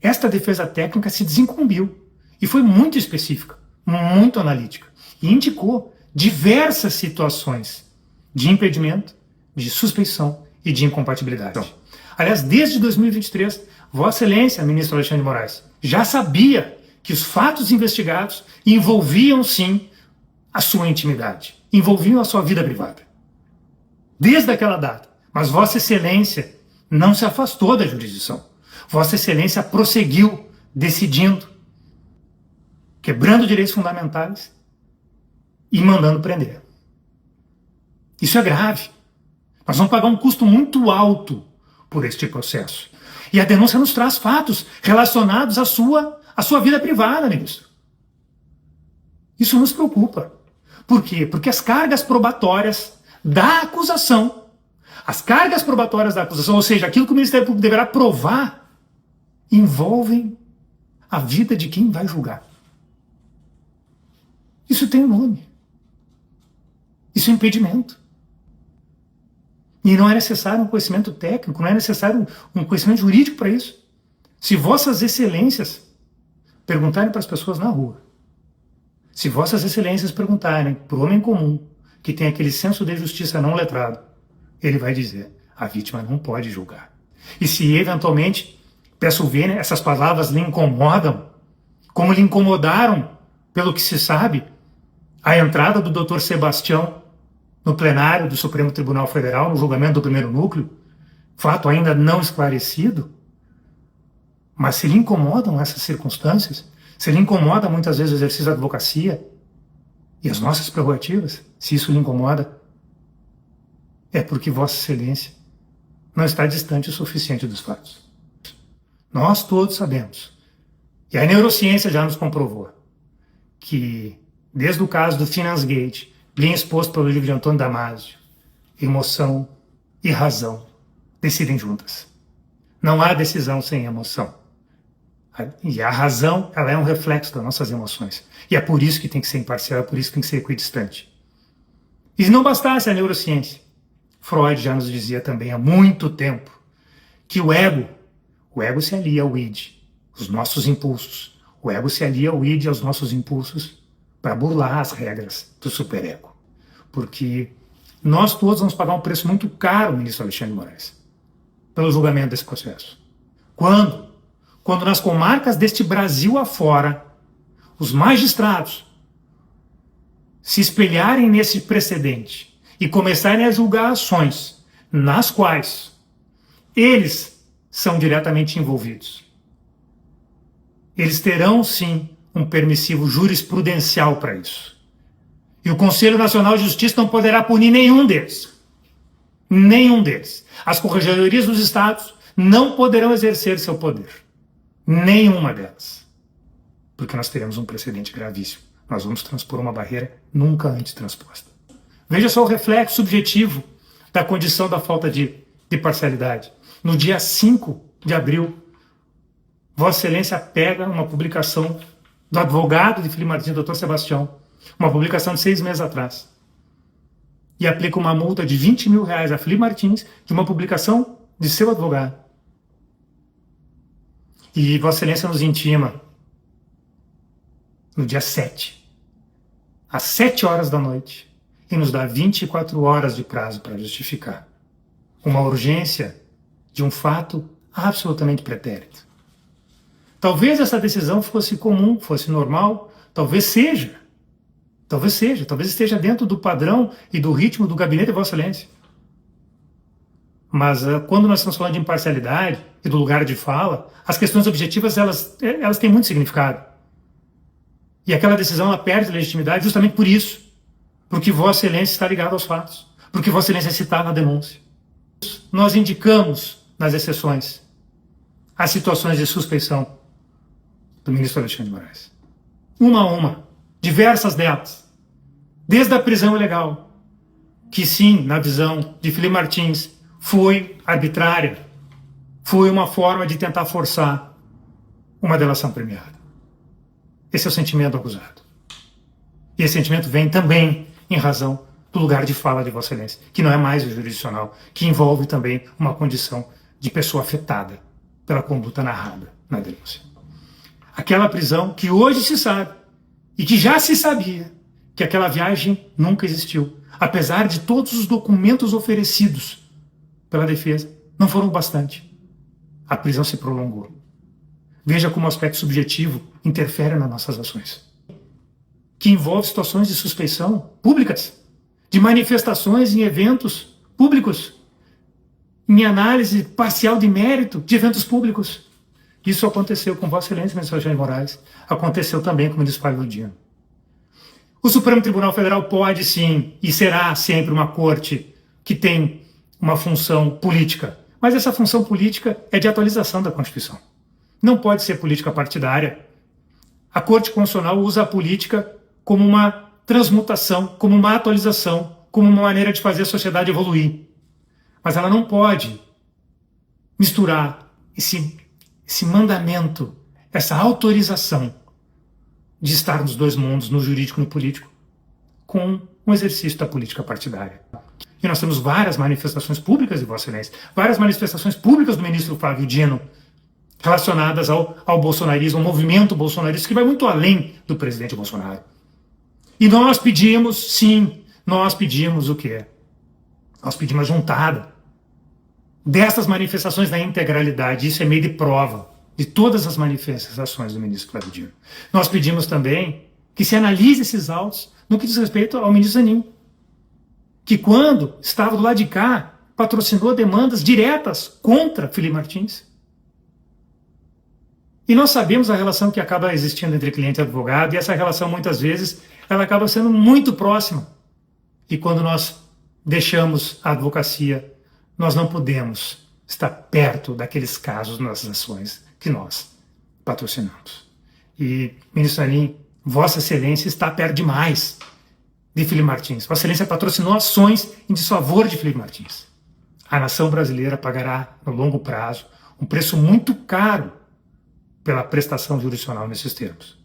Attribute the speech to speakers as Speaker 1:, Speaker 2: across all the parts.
Speaker 1: esta defesa técnica se desincumbiu e foi muito específica, muito analítica, e indicou diversas situações de impedimento, de suspeição e de incompatibilidade. Aliás, desde 2023, Vossa Excelência, ministro Alexandre de Moraes, já sabia que os fatos investigados envolviam, sim, a sua intimidade, envolviam a sua vida privada. Desde aquela data. Mas Vossa Excelência não se afastou da jurisdição. Vossa Excelência prosseguiu decidindo, quebrando direitos fundamentais e mandando prender. Isso é grave. Nós vamos pagar um custo muito alto por este processo. E a denúncia nos traz fatos relacionados à sua vida privada, ministro. Isso nos preocupa. Por quê? Porque as cargas probatórias da acusação, ou seja, aquilo que o Ministério Público deverá provar, envolvem a vida de quem vai julgar. Isso tem um nome. Isso é impedimento. E não é necessário um conhecimento técnico, não é necessário um conhecimento jurídico para isso. Se Vossas Excelências perguntarem para as pessoas na rua, se Vossas Excelências perguntarem para o homem comum, que tem aquele senso de justiça não letrado, ele vai dizer, a vítima não pode julgar. E se eventualmente, peço vênia, essas palavras lhe incomodam, como lhe incomodaram, pelo que se sabe, a entrada do Dr. Sebastião no plenário do Supremo Tribunal Federal, no julgamento do primeiro núcleo, fato ainda não esclarecido, mas se lhe incomodam essas circunstâncias, se lhe incomoda muitas vezes o exercício da advocacia e as nossas prerrogativas, se isso lhe incomoda, é porque Vossa Excelência não está distante o suficiente dos fatos. Nós todos sabemos, e a neurociência já nos comprovou, que desde o caso do FinanceGate, bem exposto pelo livro de Antônio Damasio, emoção e razão decidem juntas. Não há decisão sem emoção. E a razão, ela é um reflexo das nossas emoções. E é por isso que tem que ser imparcial, é por isso que tem que ser equidistante. E se não bastasse a neurociência, Freud já nos dizia também há muito tempo que o ego se alia ao id, os nossos impulsos. O ego se alia ao id, aos nossos impulsos, para burlar as regras do superego. Porque nós todos vamos pagar um preço muito caro, ministro Alexandre de Moraes, pelo julgamento desse processo. Quando nas comarcas deste Brasil afora, os magistrados se espelharem nesse precedente e começarem a julgar ações nas quais eles são diretamente envolvidos, eles terão sim um permissivo jurisprudencial para isso. E o Conselho Nacional de Justiça não poderá punir nenhum deles. Nenhum deles. As corregedorias dos estados não poderão exercer seu poder. Nenhuma delas. Porque nós teremos um precedente gravíssimo. Nós vamos transpor uma barreira nunca antes transposta. Veja só o reflexo subjetivo da condição da falta de parcialidade. No dia 5 de abril, Vossa Excelência pega uma publicação do advogado de Felipe Martins, Dr. Sebastião, uma publicação de 6 meses atrás, e aplica uma multa de R$20 mil a Felipe Martins de uma publicação de seu advogado. E Vossa Excelência nos intima, no dia 7, às 7 horas da noite, e nos dá 24 horas de prazo para justificar uma urgência de um fato absolutamente pretérito. Talvez essa decisão fosse comum, fosse normal, talvez esteja dentro do padrão e do ritmo do gabinete de Vossa Excelência. Mas quando nós estamos falando de imparcialidade e do lugar de fala, as questões objetivas, elas têm muito significado. E aquela decisão, ela perde legitimidade justamente por isso, porque Vossa Excelência está ligado aos fatos, porque Vossa Excelência é citada na denúncia. Nós indicamos, nas exceções, as situações de suspeição do ministro Alexandre de Moraes. Uma a uma, diversas delas. Desde a prisão ilegal, que sim, na visão de Felipe Martins, foi arbitrária, foi uma forma de tentar forçar uma delação premiada. Esse é o sentimento do acusado. E esse sentimento vem também em razão do lugar de fala de Vossa Excelência, que não é mais o jurisdicional, que envolve também uma condição de pessoa afetada pela conduta narrada na denúncia. Aquela prisão que hoje se sabe, e que já se sabia, que aquela viagem nunca existiu. Apesar de todos os documentos oferecidos pela defesa, não foram o bastante. A prisão se prolongou. Veja como o aspecto subjetivo interfere nas nossas ações. Que envolve situações de suspeição públicas, de manifestações em eventos públicos, em análise parcial de mérito de eventos públicos. Isso aconteceu com Vossa Excelência, ministro Alexandre de Moraes, aconteceu também com o ministro Flávio Dino. O Supremo Tribunal Federal pode sim, e será sempre uma corte que tem uma função política, mas essa função política é de atualização da Constituição. Não pode ser política partidária. A Corte Constitucional usa a política como uma transmutação, como uma atualização, como uma maneira de fazer a sociedade evoluir. Mas ela não pode misturar esse mandamento, essa autorização de estar nos dois mundos, no jurídico e no político, com um exercício da política partidária. E nós temos várias manifestações públicas de Vossa Excelência, várias manifestações públicas do ministro Flávio Dino, relacionadas ao bolsonarismo, ao movimento bolsonarista, que vai muito além do presidente Bolsonaro. E nós pedimos, sim, nós pedimos o quê? Nós pedimos a juntada dessas manifestações na integralidade. Isso é meio de prova de todas as manifestações do ministro Flávio Dino. Nós pedimos também que se analise esses autos no que diz respeito ao ministro Zanin, que quando estava do lado de cá, patrocinou demandas diretas contra Felipe Martins. E nós sabemos a relação que acaba existindo entre cliente e advogado, e essa relação, muitas vezes, ela acaba sendo muito próxima. E quando nós deixamos a advocacia, nós não podemos estar perto daqueles casos nas ações que nós patrocinamos. E, ministro Zanin, Vossa Excelência está perto demais de Felipe Martins. Vossa Excelência patrocinou ações em desfavor de Felipe Martins. A nação brasileira pagará, no longo prazo, um preço muito caro pela prestação jurisdicional nesses termos.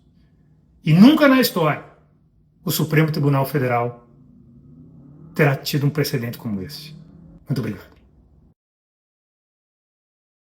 Speaker 1: E nunca na história o Supremo Tribunal Federal terá tido um precedente como esse. Muito obrigado.